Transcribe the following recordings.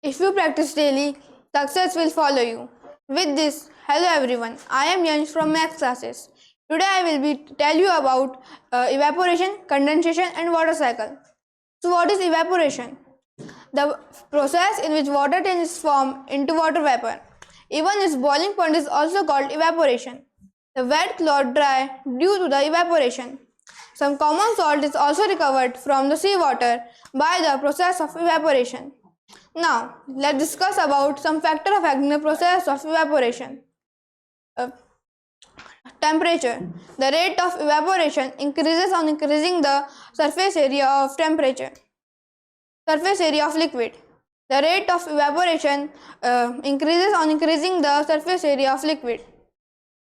If you practice daily, success will follow you. With this, hello everyone, I am Yansh from Maths classes. Today I will tell you about evaporation, condensation and water cycle. So what is evaporation? The process in which water changes form into water vapor. Even its boiling point is also called evaporation. The wet cloth dry due to the evaporation. Some common salt is also recovered from the seawater by the process of evaporation. Now, let's discuss about some factors affecting the process of evaporation. Uh, Temperature. The rate of evaporation increases on increasing the surface area of temperature. Surface area of liquid. The rate of evaporation increases on increasing the surface area of liquid.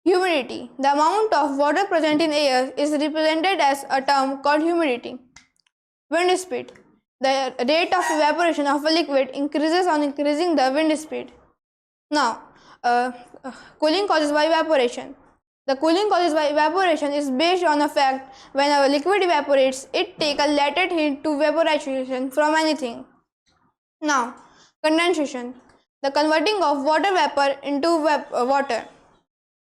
Humidity. The amount of water present in air is represented as a term called humidity. Wind speed. The rate of evaporation of a liquid increases on increasing the wind speed. Now, cooling causes by evaporation. The cooling causes by evaporation is based on the fact when a liquid evaporates, it takes a latent heat to vaporization from anything. Now, condensation. The converting of water vapor into water.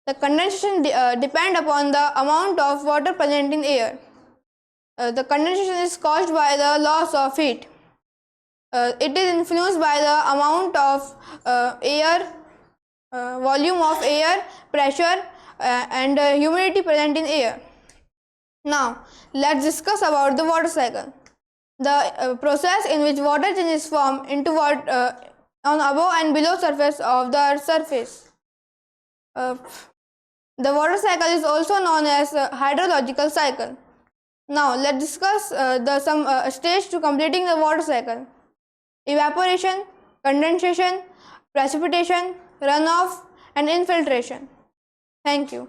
The condensation depend upon the amount of water present in air. The condensation is caused by the loss of heat. It is influenced by the amount of air, volume of air, pressure and humidity present in air. Now, let's discuss about the water cycle. The process in which water changes form into water on above and below surface of the Earth's surface. The water cycle is also known as hydrological cycle. Now, let's discuss some stage to completing the water cycle. Evaporation, condensation, precipitation, runoff and infiltration. Thank you.